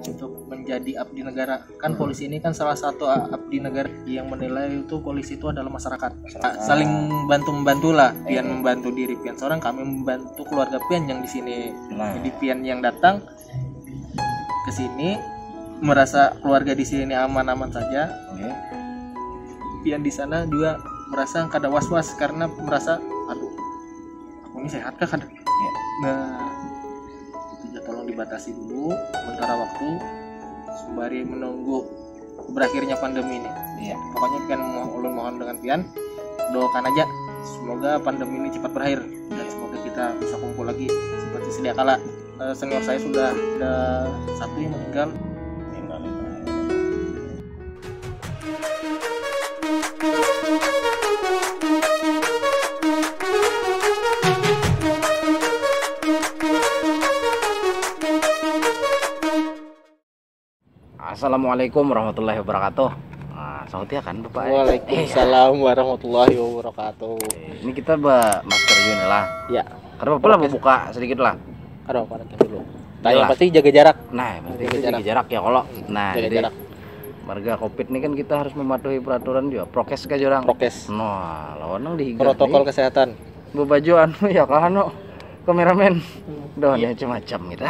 untuk menjadi abdi negara. Kan polisi ini kan salah satu abdi negara yang menilai itu polisi itu adalah masyarakat. Saling bantu-membantu lah. Pian membantu diri pian seorang, kami membantu keluarga pian yang di sini. Jadi pian yang datang ke sini merasa keluarga di sini aman-aman saja. Pian di sana juga merasa kada was-was karena merasa aduh aku ini sehat kah? Nah itu tolong dibatasi dulu sementara waktu sembari menunggu berakhirnya pandemi ini. Pokoknya pian mohon dengan pian doakan aja semoga pandemi ini cepat berakhir dan semoga kita bisa kumpul lagi seperti sedia kala. Senior saya sudah ada satu yang meninggal. Assalamualaikum warahmatullahi wabarakatuh. Sahut ya kan Bapak? Waalaikumsalam warahmatullahi wabarakatuh. Ini kita masker Jun lah. Ya. Karena Bapak lah buka sedikit lah. Ada apa dulu? Tanya pasti jaga jarak. Nah, pasti jaga jarak ya kalau. Nah, jaga jadi jarak. Marga Covid ini kan kita harus mematuhi peraturan juga. Prokes ka jorang. Prokes. Nah, lawan nang dihiga. Protokol kesehatan. Baju anu ya kan no. Kameramen. Doh macam-macam kita.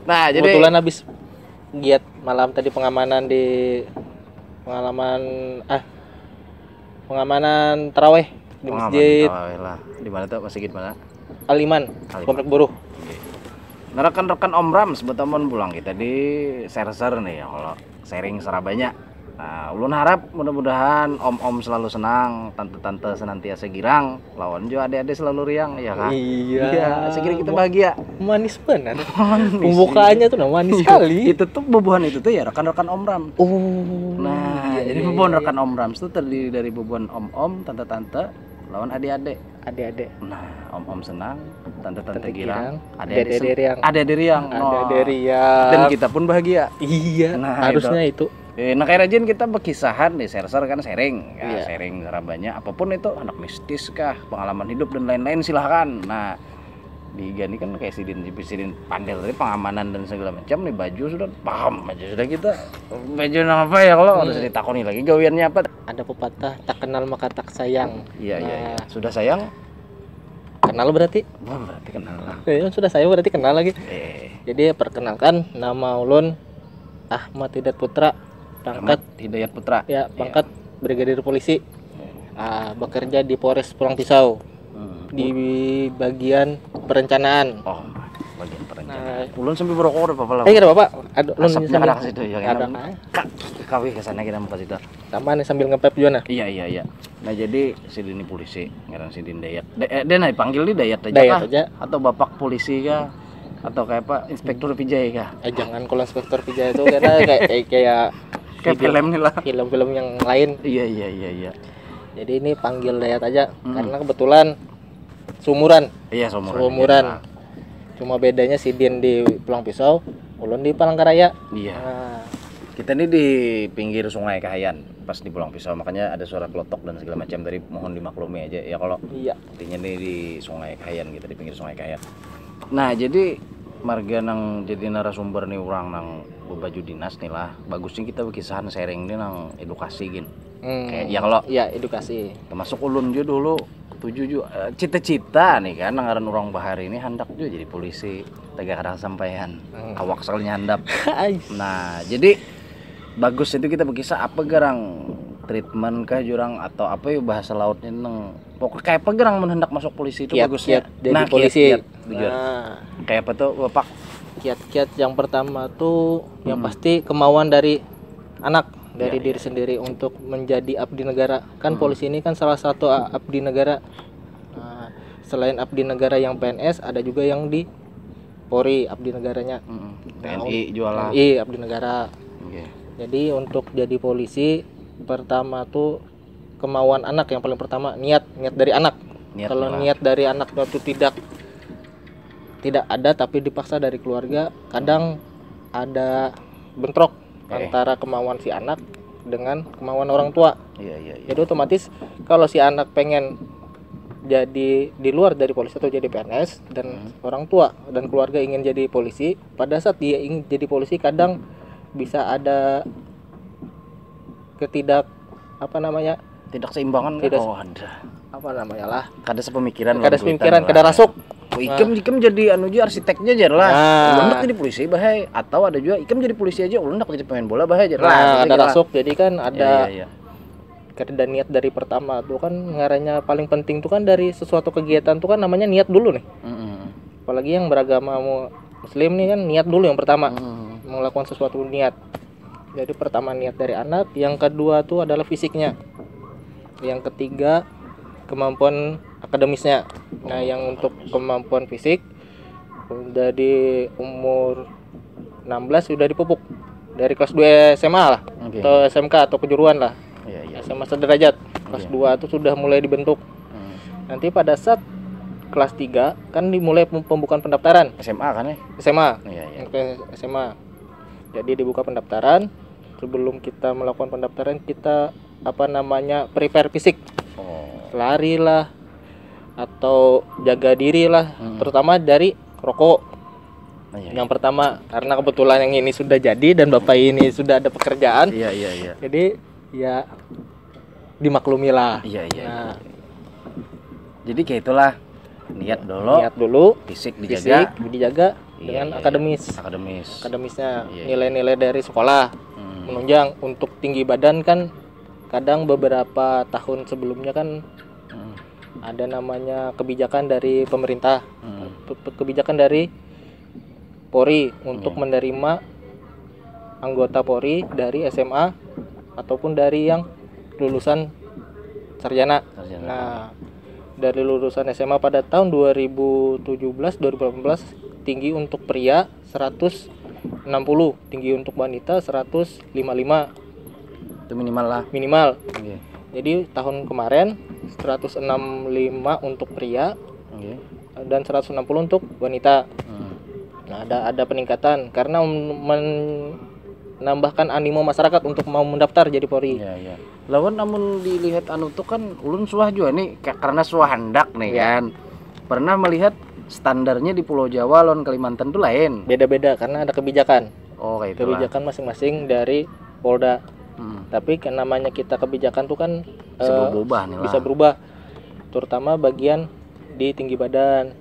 Nah, jadi kebetulan habis giat malam tadi pengamanan taraweh di masjid. Lah. Di mana tuh masjid mana? Al-Iman, Komplek Buruh. Nah, rekan-rekan Om Ram sebetamon pulang kita di share nih ya kalau sharing serabanya. Nah, ulun harap mudah-mudahan om-om selalu senang, tante-tante senantiasa girang, lawan juga adik-adik selalu riang, ya kan? Iya, sekiranya kita bahagia. Manis benar. Pembukaannya tuh manis sekali. Itu tuh bubuhan itu tuh ya rekan-rekan Om Ram. Nah, jadi bubuhan rekan Om Ram itu terdiri dari bubuhan om-om, tante-tante, lawan adik-adik. Nah, om-om senang, tante-tante girang, adik-adik riang. Dan kita pun bahagia. Iya, nah, harusnya itu. Nah kayak rajin kita berkisahan di share kan sharing ya, sharing serabanya apapun itu anak mistis kah pengalaman hidup dan lain-lain silahkan. Nah di ini kan kayak sidin pandel tadi pengamanan dan segala macam nih baju sudah paham aja sudah kita baju apa ya kalau harus ditakoni lagi gawiannya apa. Ada pepatah tak kenal maka tak sayang. Iya sudah sayang kenal berarti kenal lah. Sudah sayang berarti kenal lagi. Jadi perkenalkan nama ulun Ahmad Hidayat Putra. Pangkat Hidayat Putra. Ya, pangkat Brigadir Polisi. Bekerja di Polres Pulang Pisau. Di bagian perencanaan. Oh, bagian perencanaan. Ulun sampai berokor Bapak lah. Ada Bapak. Ada ulun ada ke situ ya. Ada. Kawih ke sana kita mau situ. Sama nih sambil ngepep juga nah. Iya. Nah, jadi Sidin polisi, ngaran Sidin Dayat. Dia dipanggil di Dayat aja Dayat kah? Aja. Atau Bapak polisi kah? Atau kayak apa? Inspektur Pijai kah? Jangan kalau Inspektur Pijai itu karena kayak film nih lah. Film-film yang lain. Iya. Jadi ini panggil Dayat aja karena kebetulan seumuran. Iya, seumuran. Cuma bedanya Sidin di Pulang Pisau, ulun di Palangkaraya. Iya. Kita ini di pinggir Sungai Kahayan, pas di Pulang Pisau, makanya ada suara klotok dan segala macam tadi, mohon dimaklumi aja ya kalau. Iya. Intinya ini di Sungai Kahayan, kita di pinggir Sungai Kahayan. Nah, jadi marga nang jadi narasumber nih orang nang baju dinas nih lah. Bagusnya kita berkisahan sharing nih nang edukasi gin. Kayak ya kalau edukasi. Termasuk ulun juga dulu cita-cita nih kan ngaran orang bahar ini hendak juga jadi polisi. Tegak kadang sampaian. Awak soalnya handap. Nah, jadi bagus itu kita berkisah apa gerang treatment kah jurang atau apa ya bahasa lautnya neng pokoknya kayak apa gerang hendak masuk polisi itu bagusnya. Jadi polisi. Kayak apa tuh Bapak? Kiat-kiat yang pertama tuh yang pasti kemauan dari anak dari diri sendiri untuk menjadi abdi negara. Kan polisi ini kan salah satu abdi negara. Selain abdi negara yang PNS ada juga yang di Polri abdi negaranya. TNI jualan. TNI abdi negara. Jadi untuk jadi polisi pertama tuh kemauan anak yang paling pertama niat dari anak. Kalau niat dari anak itu tidak ada tapi dipaksa dari keluarga, kadang ada bentrok antara kemauan si anak dengan kemauan orang tua. Iya. Jadi otomatis kalau si anak pengen jadi di luar dari polisi atau jadi PNS dan orang tua dan keluarga ingin jadi polisi, pada saat dia ingin jadi polisi kadang bisa ada ketidak Tidak seimbangan. Ada. Apa namanya lah, Kada sepemikiran. kada rasuk. Ikem jadi anu aja arsiteknya aja lah. Ulun hendak jadi polisi bahaya, atau ada juga ikem jadi polisi aja ulun hendak jadi pemain bola bahaya aja lah. Ada rasuk, jadi kan ada Iya. kada niat dari pertama tuh kan, ngaranya paling penting tuh kan dari sesuatu kegiatan tuh kan namanya niat dulu nih. Apalagi yang beragama muslim nih kan niat dulu yang pertama. Melakukan sesuatu niat. Jadi pertama niat dari anak, yang kedua tuh adalah fisiknya. Yang ketiga kemampuan akademisnya. Nah, yang untuk kemampuan fisik dari umur 16 sudah dipupuk dari kelas 2 SMA lah, atau SMK atau kejuruan lah. SMA sederajat. Kelas 2 itu sudah mulai dibentuk. Nanti pada saat kelas 3 kan dimulai pembukaan pendaftaran. SMA kan ya? SMA. Iya. SMA. Jadi dibuka pendaftaran. Sebelum kita melakukan pendaftaran, kita prepare fisik. Lari lah atau jaga diri lah, terutama dari rokok. Yang pertama, karena kebetulan yang ini sudah jadi dan bapak ini sudah ada pekerjaan. Iya. Jadi ya dimaklumi lah. Iya. Nah, jadi kayak itulah, niat dulu, fisik dijaga dengan akademisnya. Nilai-nilai dari sekolah menunjang. Untuk tinggi badan kan kadang beberapa tahun sebelumnya kan ada namanya kebijakan dari pemerintah, kebijakan dari Polri untuk menerima anggota Polri dari SMA ataupun dari yang lulusan sarjana. Nah, dari lulusan SMA pada tahun 2017-2018 tinggi untuk pria 160, tinggi untuk wanita 155. Itu minimal lah. Jadi tahun kemarin 165 untuk pria dan 160 untuk wanita. Nah, ada peningkatan karena menambahkan animo masyarakat untuk mau mendaftar jadi Polri. Iya. Lawan namun dilihat anu tuh kan ulun suah juga nih karena suah hendak nih kan. Pernah melihat standarnya di Pulau Jawa lawan Kalimantan tuh lain. Beda-beda karena ada kebijakan. Kayak kebijakan masing-masing dari Polda. Tapi kan namanya kita kebijakan tuh kan bisa berubah, terutama bagian di tinggi badan.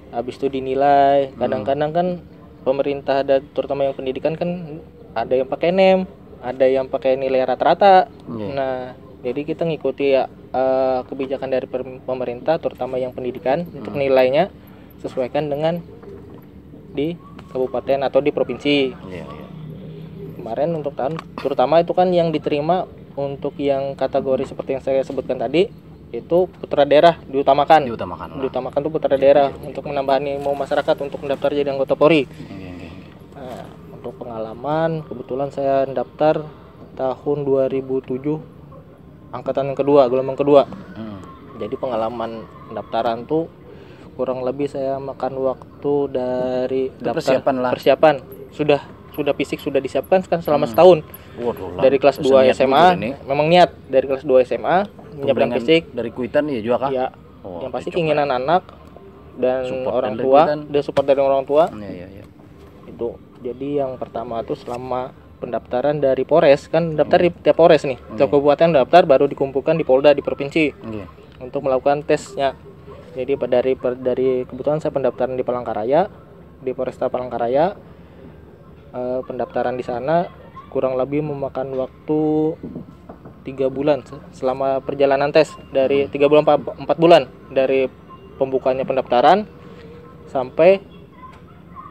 Habis itu dinilai. Kadang-kadang kan pemerintah ada, terutama yang pendidikan kan ada yang pakai NEM, ada yang pakai nilai rata-rata. Nah, jadi kita ngikuti kebijakan dari pemerintah, terutama yang pendidikan, untuk nilainya sesuaikan dengan di kabupaten atau di provinsi. Kemarin untuk tahun terutama itu kan yang diterima untuk yang kategori seperti yang saya sebutkan tadi, itu putra daerah diutamakan tuh putra daerah untuk menambah animo masyarakat untuk mendaftar jadi anggota Polri. Nah, untuk pengalaman kebetulan saya daftar tahun 2007 angkatan yang kedua, gelombang kedua. Jadi pengalaman pendaftaran tuh kurang lebih saya makan waktu dari persiapan sudah fisik sudah disiapkan kan selama setahun. Dari kelas 2 SMA memang niat dari kelas 2 SMA menyiapkan fisik. Dari Kuitan ya juga kah? Ya. Yang pasti keinginan anak dan orang tua, dan support dari orang tua. Iya. Itu. Jadi yang pertama tuh selama pendaftaran dari Polres kan daftar di tiap Polres nih. Tiap kabupaten daftar baru dikumpulkan di Polda di provinsi. Untuk melakukan tesnya. Jadi dari kebetulan saya pendaftaran di Palangkaraya, di Polresta Palangkaraya. Pendaftaran di sana kurang lebih memakan waktu 3 bulan selama perjalanan tes, dari 3 bulan 4 bulan dari pembukanya pendaftaran sampai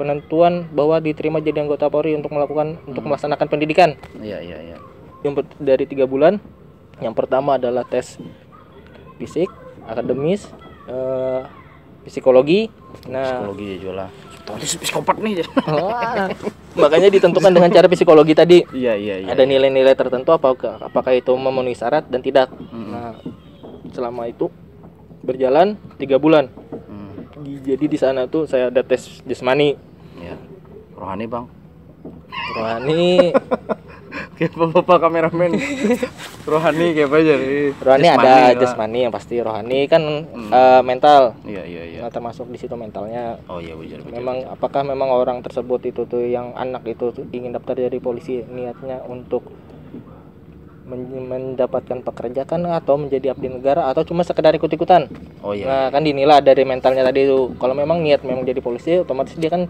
penentuan bahwa diterima jadi anggota Polri untuk melaksanakan pendidikan. Iya. Yang dari 3 bulan, yang pertama adalah tes fisik, akademis, psikologi. Nah, psikologi juga lah. Psikopat nih. Makanya ditentukan dengan cara psikologi tadi. Iya. Ada nilai-nilai tertentu apakah itu memenuhi syarat dan tidak. Nah, selama itu berjalan 3 bulan. Jadi di sana tuh saya ada tes jasmani. Iya. Rohani, Bang. Rohani Kayak bapak kameramen. Rohani kayak apa jadi? Rohani ada jasmani yang pasti, rohani kan mental. Iya. Nah, termasuk di situ mentalnya. Oh iya benar. Memang apakah memang orang tersebut itu tuh yang anak itu tuh ingin daftar jadi polisi niatnya untuk mendapatkan pekerjaan atau menjadi abdi negara atau cuma sekedar ikut-ikutan. Oh iya. Nah, kan dinilai dari mentalnya tadi itu. Kalau memang niat memang jadi polisi, otomatis dia kan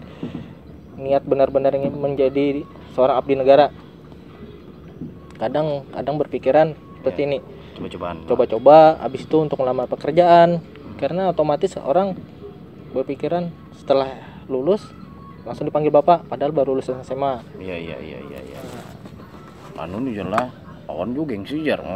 niat benar-benar ingin menjadi seorang abdi negara. Kadang berpikiran seperti ini. Coba-coba habis itu untuk melamar pekerjaan. Karena otomatis orang berpikiran setelah lulus langsung dipanggil bapak padahal baru lulus SMA. Iya. Anu nih jelas kawan juga gengsi jar.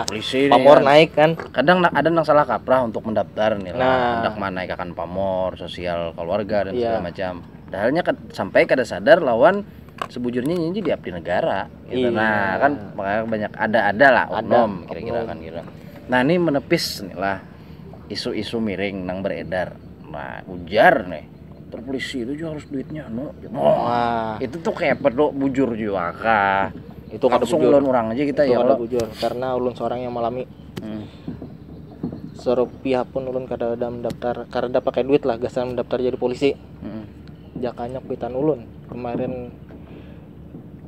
Polisi pamor kan naik kan. Kadang ada yang salah kaprah untuk mendaftar nih lah. Hendak mana akan pamor, sosial keluarga dan segala macam. Dahalnya sampai kada sadar lawan sebujurnya nyanyi di abdi negara gitu. Nah, kan makanya banyak ada lah oknum kira-kira kan kira. Nah, ini menepis nih lah isu-isu miring nang beredar. Nah, ujar nih polisi itu juga harus duitnya itu tuh kayak perlu bujur juga kah? Itu langsung ulun orang aja kita itu ya kalau bujur karena ulun seorang yang malami serupiah pun ulun kada ada mendaftar karena pakai duit lah gasan mendaftar jadi polisi. Jakanya kuitan ulun kemarin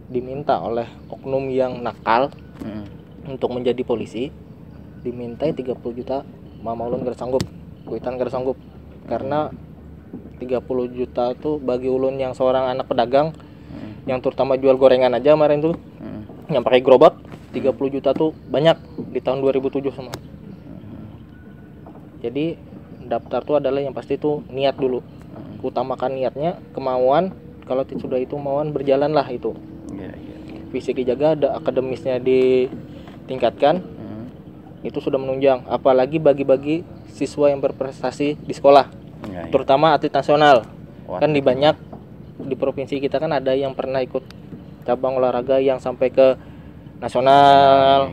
diminta oleh oknum yang nakal untuk menjadi polisi, dimintai 30 juta. Mama ulun kada sanggup, kuitan kada sanggup karena 30 juta tuh bagi ulun yang seorang anak pedagang yang terutama jual gorengan aja kemarin tuh yang pakai gerobak 30 juta tuh banyak di tahun 2007 semua. Jadi daftar tuh adalah yang pasti tuh niat dulu, utamakan niatnya, kemauan. Kalau sudah itu kemauan berjalan lah itu. Fisik dijaga, ada akademisnya ditingkatkan, itu sudah menunjang. Apalagi bagi-bagi siswa yang berprestasi di sekolah, terutama atlet nasional. Kan di banyak di provinsi kita kan ada yang pernah ikut cabang olahraga yang sampai ke nasional,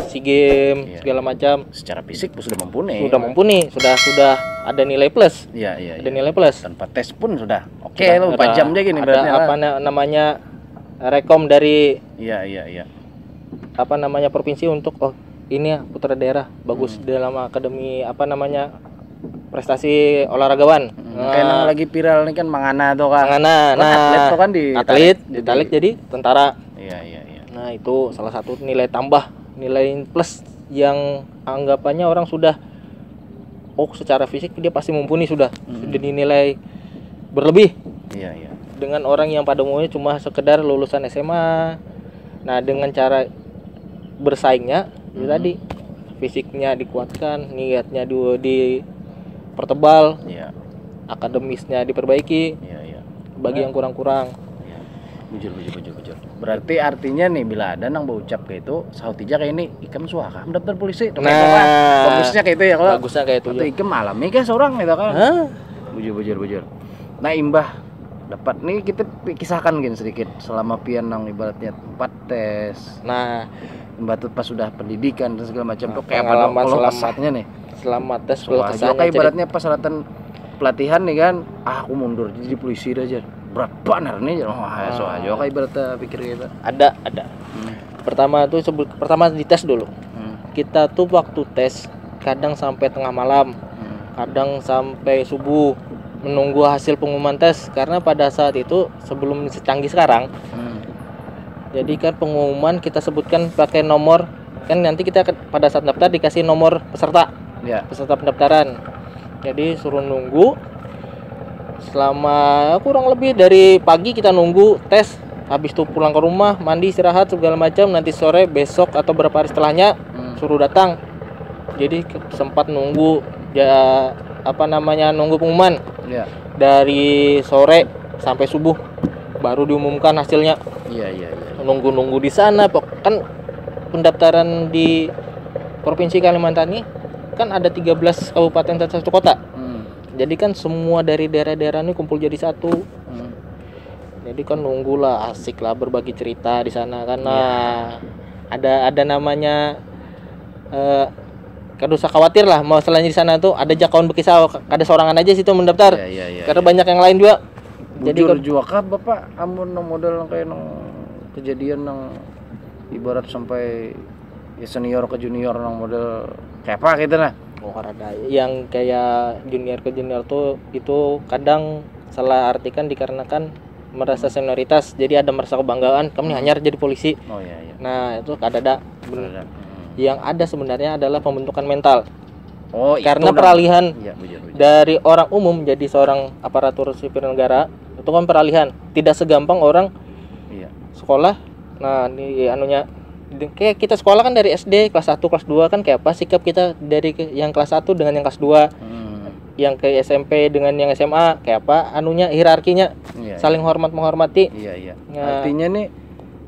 SEA Games segala macam. Secara fisik sudah mumpuni. Sudah ada nilai plus. Iya. Ada nilai plus. Tanpa tes pun sudah. Oke, lo 4 jam aja gini berarti. Ada apa namanya rekom dari Iya. Apa namanya provinsi untuk ini ya putra daerah bagus dalam akademi apa namanya prestasi olahragawan. Kayak yang lagi viral nih kan Mangana tuh kan. Atlet tuh kan ditarik jadi tentara. Iya. Nah, itu salah satu nilai tambah, nilai plus yang anggapannya orang sudah secara fisik dia pasti mumpuni sudah dinilai berlebih. Iya. Dengan orang yang pada umumnya cuma sekedar lulusan SMA. Nah, dengan cara bersaingnya itu tadi fisiknya dikuatkan, niatnya dipertebal, akademisnya diperbaiki. Bagi yang kurang-kurang. Bujur. Berarti artinya nih bila ada nang berucap kayak itu, sautija kayak ini ikam suaka mendaftar polisi. Bagusnya kayak itu ya kalau. Bagusnya kayak itu. Atau ikam alami kan seorang gitu kan. Bujur. Nah, imbah dapat nih kita kisahkan gini sedikit selama pian nang ibaratnya 4 tes. Nah, ibarat pas sudah pendidikan dan segala macam tuh kayak pengalaman selamatnya nih. Selamat tes kesannya kayak ibaratnya persyaratan pelatihan nih kan, aku mundur jadi polisi aja. Berapa nih? So aja kayak ibaratnya pikir kita. Ada. Pertama tuh pertama dites dulu. Kita tuh waktu tes kadang sampai tengah malam, kadang sampai subuh menunggu hasil pengumuman tes karena pada saat itu sebelum secanggih sekarang. Jadi kan pengumuman kita sebutkan pakai nomor, kan nanti kita pada saat daftar dikasih nomor peserta. Peserta pendaftaran. Jadi suruh nunggu selama kurang lebih dari pagi kita nunggu tes, habis itu pulang ke rumah, mandi, istirahat segala macam, nanti sore besok atau berapa hari setelahnya suruh datang. Jadi sempat nunggu nunggu pengumuman. Dari sore sampai subuh baru diumumkan hasilnya. Iya. Nunggu di sana kan pendaftaran di Provinsi Kalimantan ini kan ada 13 kabupaten dan 1 kota. Jadi kan semua dari daerah-daerah ini kumpul jadi satu. Jadi kan nunggulah, asik lah berbagi cerita di sana karena ada namanya kada usah khawatir lah mau selain di sana tuh ada jakawan bekisah kada sorangan aja situ mendaftar. Karena banyak yang lain juga. Jadi juga kah Bapak amun modal kayak kejadian yang ibarat sampai ya senior ke junior yang model kayak apa gitu nah? Oh, ada yang kayak junior ke junior tuh itu kadang salah artikan dikarenakan merasa senioritas, jadi ada merasa kebanggaan kami hanyar jadi polisi. Oh iya iya. Nah itu ada. Ada. Yang ada sebenarnya adalah pembentukan mental. Oh, Karena itu peralihan iya, bujur. dari orang umum menjadi seorang aparatur sipil negara itu kan peralihan. Tidak segampang orang Iya. sekolah. Nah, ini anunya kayak kita sekolah kan dari SD kelas 1, kelas 2 kan kayak apa sikap kita dari yang kelas 1 dengan yang kelas 2. Yang ke SMP dengan yang SMA kayak apa anunya hierarkinya. Iya, saling hormat menghormati. Iya. Nah, Artinya nih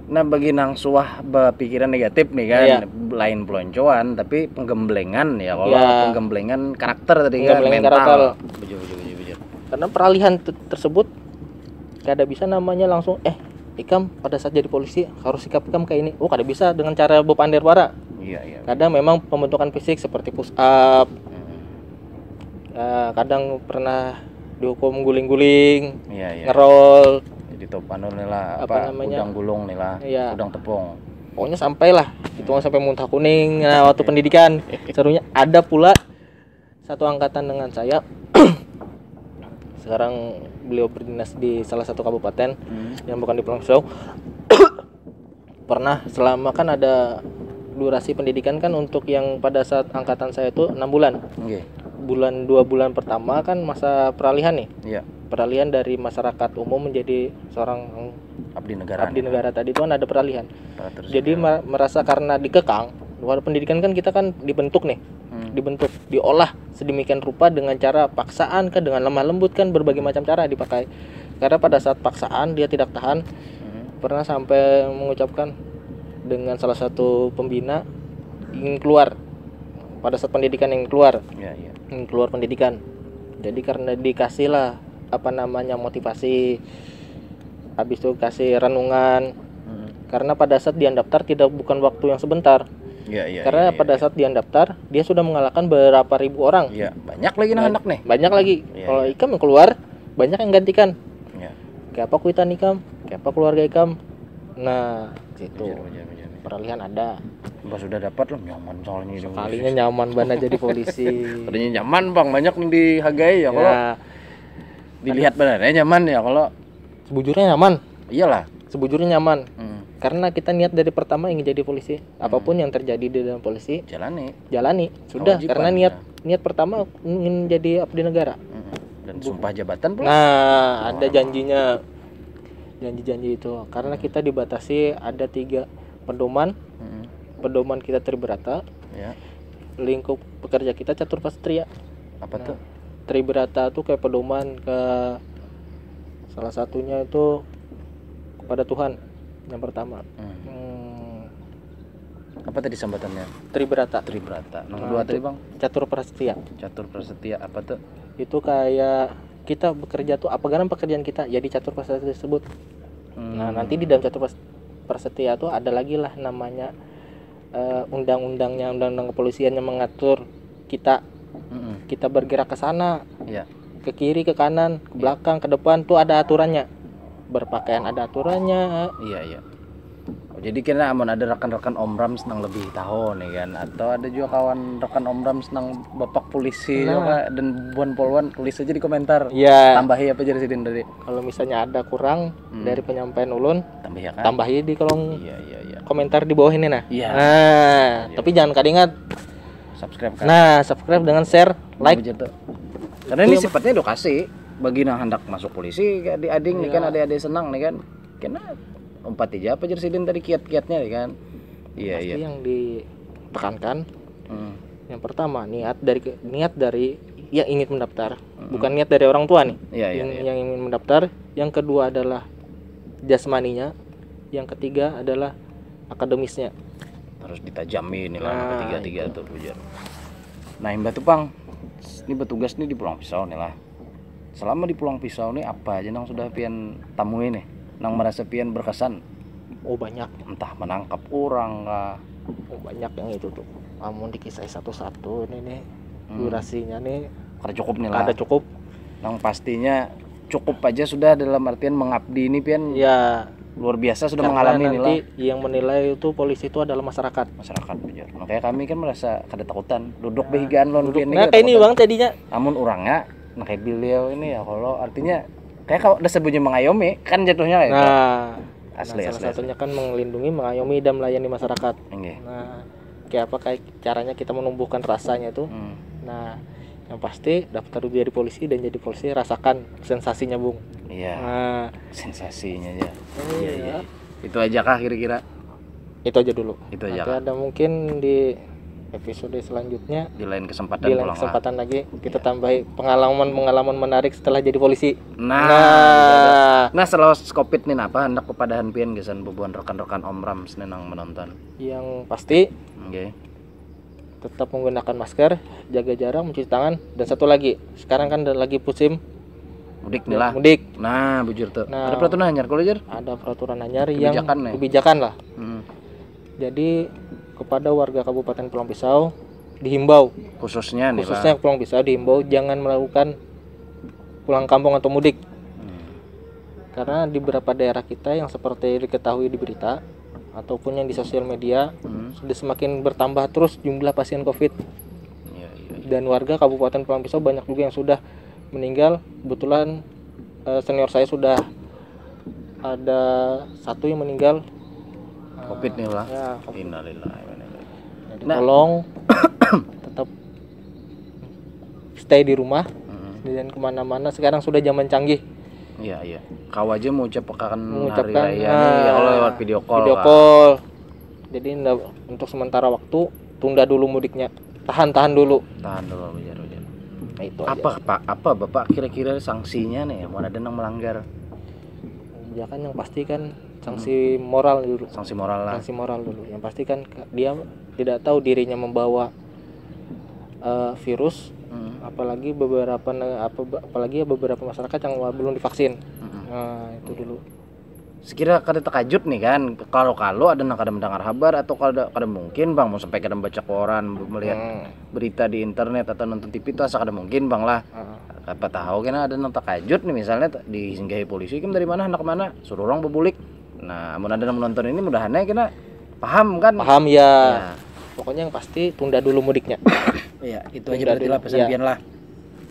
nah bagi nang suah berpikiran negatif nih kan, iya. lain peloncoan tapi penggemblengan ya kalau Iya. penggemblengan karakter tadi kan Penggemblengan mental. karakter. Bujur. Karena peralihan tersebut kada bisa namanya langsung Ikam pada saat jadi polisi harus sikap Ikam kayak ini. Oh, kada bisa dengan cara berpandir-para. Iya. Kadang memang pembentukan fisik seperti push up. Kadang pernah dihukum guling-guling, Iya. ngerol. Jadi top anu nih lah Apa namanya? udang gulung nih lah, Iya. udang tepung. Pokoknya sampailah itu sampai muntah kuning. Nah, waktu pendidikan serunya ada pula satu angkatan dengan saya. Sekarang beliau berdinas di salah satu kabupaten yang bukan di Pulau Pisau. Pernah selama kan ada durasi pendidikan kan untuk yang pada saat angkatan saya itu 6 bulan. Nggih. 2 bulan pertama kan masa peralihan nih. Iya. Peralihan dari masyarakat umum menjadi seorang Abdi negara. abdi negara tadi itu kan ada peralihan. Terus Jadi merasa karena dikekang, luar pendidikan kan kita kan dibentuk nih. Dibentuk, diolah sedemikian rupa dengan cara paksaan kan, dengan lemah lembut kan, berbagai macam cara dipakai. Karena pada saat paksaan dia tidak tahan. Pernah sampai mengucapkan dengan salah satu pembina ingin keluar pada saat pendidikan, ingin keluar. Iya. Ingin keluar pendidikan. Jadi karena dikasih lah apa namanya motivasi, habis itu kasih renungan. Karena pada saat dia daftar bukan waktu yang sebentar. Iya. Karena pada saat dia daftar dia sudah mengalahkan berapa ribu orang. Iya, banyak lagi anak nih. Banyak lagi. Iya, Kalau Ikam yang keluar banyak yang gantikan. Iya. Kayak apa kuitan Ikam? Kayak apa keluarga Ikam? Nah, situ. Bujur. Peralihan ada. Mbak sudah dapat loh, nyaman soalnya ini. Kalinya nyaman banget jadi polisi. Tadinya nyaman bang, banyak yang dihargai ya kalau dilihat benernya nyaman ya kalau sebujurnya nyaman. Iyalah. Sebujurnya nyaman. Karena kita niat dari pertama ingin jadi polisi. Apapun yang terjadi di dalam polisi, jalani. Sudah, Kewajiban, karena niat pertama ingin jadi abdi negara. Dan sumpah jabatan pula. Nah, ada janjinya. Janji-janji itu. Karena kita dibatasi ada 3 pedoman. Pedoman kita Tribrata. Ya. Lingkup pekerja kita Catur Pastria. Apa tuh? Tribrata tuh kayak pedoman ke salah satunya itu kepada Tuhan yang pertama. Apa tadi sambatannya? Tribrata. Nomor 2 tadi bang? Catur Prasetya. Catur Prasetya apa tuh? Itu kayak kita bekerja tuh apa pekerjaan kita jadi catur prasetya tersebut. Nah, nanti di dalam catur prasetya tuh ada lagi lah namanya undang-undangnya, undang-undang kepolisian yang mengatur kita bergerak ke sana, ke kiri, ke kanan, ke belakang, ke depan tuh ada aturannya. Berpakaian ada aturannya. Iya. Jadi kira aman ada rekan-rekan Om Ram senang lebih tahu nih kan, atau ada juga kawan rekan Om Ram senang bapak polisi dan buan polwan, tulis aja di komentar. Iya. Tambahi apa jadi sidin dari. Kalau misalnya ada kurang dari penyampaian ulun, tambahi di kolom komentar di bawah ini nah. Iya. Nah, tapi jangan kadingat subscribe kan. Nah, subscribe dengan share, like. Karena ini sifatnya edukasi bagi yang hendak masuk polisi, adik-adik nih kan, adik-adik senang nih kan. Karena umpat aja apa jersidin tadi kiat-kiatnya nih kan. Iya. Yang ditekankan yang pertama niat dari yang ingin mendaftar, bukan niat dari orang tua nih. Yang ingin mendaftar. Yang kedua adalah jasmaninya. Yang ketiga adalah akademisnya. Harus ditajami nih lah ketiga tuh bujar. Nah, Mbak Tupang, ini bertugas nih di Pulang Pisau nih lah. Selama di Pulang Pisau nih apa aja nang sudah pian tamui nih? Nang merasa pian berkesan? Oh, banyak. Entah menangkap orang kah? Oh, banyak yang itu tuh. Namun dikisah satu-satu nih durasinya nih. Kada cukup nih lah. Kada cukup. Nang pastinya cukup aja sudah dalam artian mengabdi ini pian. Ya. luar biasa sudah Karena mengalami nanti inilah yang menilai itu polisi itu adalah masyarakat. bener. Makanya kami kan merasa kada takutan duduk behigaan lawan pian Nah kayak ini bang tadinya namun orangnya nah kayak beliau ini ya kalau artinya kayak kalau udah sebutnya mengayomi kan jatuhnya kayak gitu. Asli salah satunya kan melindungi, mengayomi dan melayani masyarakat. Nggih. Nah kayak apa kayak caranya kita menumbuhkan rasanya itu. Nah yang pasti daftar jadi polisi dan jadi polisi rasakan sensasinya bung. Iya. Nah Sensasinya aja. iya. Itu aja kah kira-kira? Itu aja dulu. Itu aja. Nanti ada mungkin di episode selanjutnya Di lain kesempatan di lain kesempatan lagi kita tambahi pengalaman menarik setelah jadi polisi. Nah setelah Covid nih apa hendak kepada hanpian gesan bubuhan rekan-rekan Om Ram senang menonton. Yang pasti Oke. tetap menggunakan masker, jaga jarak, mencuci tangan, dan satu lagi sekarang kan lagi musim Mudik nih lah. mudik. Nah bujur tuh. Nah, Ada peraturan anyar kalau jar? ada peraturan anyar yang Kebijakan nih. kebijakan lah. Jadi kepada warga Kabupaten Pulang Pisau dihimbau, Khususnya nih khususnya Pulang Pisau dihimbau jangan melakukan pulang kampung atau mudik. Karena di beberapa daerah kita yang seperti diketahui di berita ataupun yang di sosial media sudah semakin bertambah terus jumlah pasien COVID. Iya. Dan warga Kabupaten Pulang Pisau banyak juga yang sudah meninggal. Kebetulan senior saya sudah ada satu yang meninggal Covid nih lah. ya. Innalillahi. Jadi Nah. tolong tetap stay di rumah dan kemana-mana. Sekarang sudah zaman canggih. Iya. Kau aja mengucapkan hari Mengucapkan, raya nih ya kalau lewat video call. Video kan? call. Jadi untuk sementara waktu tunda dulu mudiknya. Tahan dulu. Tahan dulu bujur. Nah, itu aja. Apa Bapak kira-kira sanksinya nih mau ada yang melanggar? Ya kan yang pasti kan sanksi moral dulu. Sanksi moral lah. Sanksi moral dulu. Yang pasti kan dia tidak tahu dirinya membawa virus, apalagi beberapa masyarakat yang belum divaksin. Nah itu dulu. Sekira kada terkajut nih kan kalau ada nak kada mendengar kabar atau kada mungkin bang mau sampai kada baca koran melihat berita di internet atau nonton TV itu asa kada mungkin bang lah. Apa tahu kan ada yang terkajut nih misalnya disinggahi polisi kan dari mana hendak mana suruh orang bebulik. Nah mun ada yang menonton ini mudahannya kena paham kan? Paham ya. Pokoknya yang pasti tunda dulu mudiknya. Iya itu aja berarti lah pesan pian lah.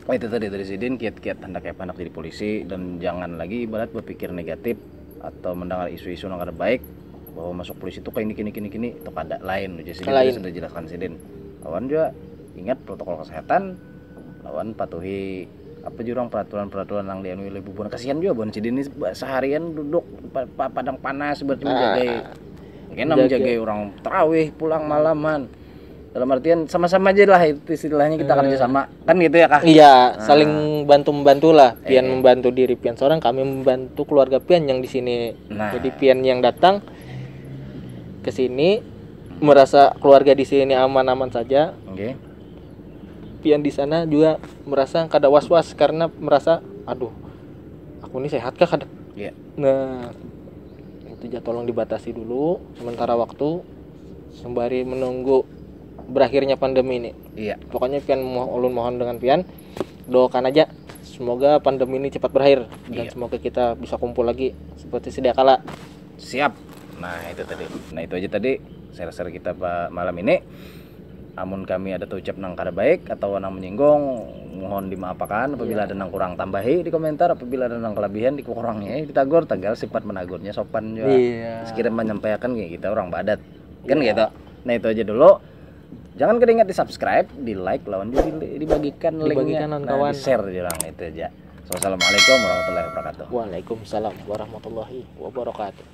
Oh itu tadi dari Sidin kiat-kiat hendak jadi polisi dan jangan lagi ibarat berpikir negatif atau mendengar isu-isu yang kada baik bahwa masuk polisi itu kayak ini itu kada lain. Jadi sudah jelaskan Sidin. Lawan juga ingat protokol kesehatan, lawan patuhi apa jurang peraturan yang dianu oleh bubuhan. Kasihan juga Bon Sidin ini seharian duduk padang panas buat menjaga menjaga orang tarawih pulang malaman. Dalam artian sama-sama aja lah istilahnya kita kerja sama kan gitu ya kak? Iya, saling bantu-membantu lah. Pian membantu diri pian seorang, kami membantu keluarga pian yang di sini. Jadi pian yang datang ke sini merasa keluarga di sini aman-aman saja. Pian di sana juga merasa kada was-was karena merasa aduh, aku ini sehat kah kada? Nah, itu ya tolong dibatasi dulu sementara waktu sembari menunggu berakhirnya pandemi ini. Pokoknya pian ulun mohon dengan pian doakan aja semoga pandemi ini cepat berakhir dan semoga kita bisa kumpul lagi seperti sedia kala. Siap. Nah itu tadi. Nah itu aja tadi share-share kita malam ini. Amun kami ada ucap nang kada baik atau nang menyinggung mohon dimaafkan apabila ada nang kurang tambahi di komentar, apabila ada nang kelebihan dikurangnya ditegur, tegal sifat menagurnya sopan juga. Sekiranya menyampaikan kayak kita orang badat kan gitu. Nah itu aja dulu. Jangan kedengat di subscribe, di like, lawan juga dibagikan linknya, di share jelang itu aja. Wassalamualaikum warahmatullahi wabarakatuh. Waalaikumsalam warahmatullahi wabarakatuh.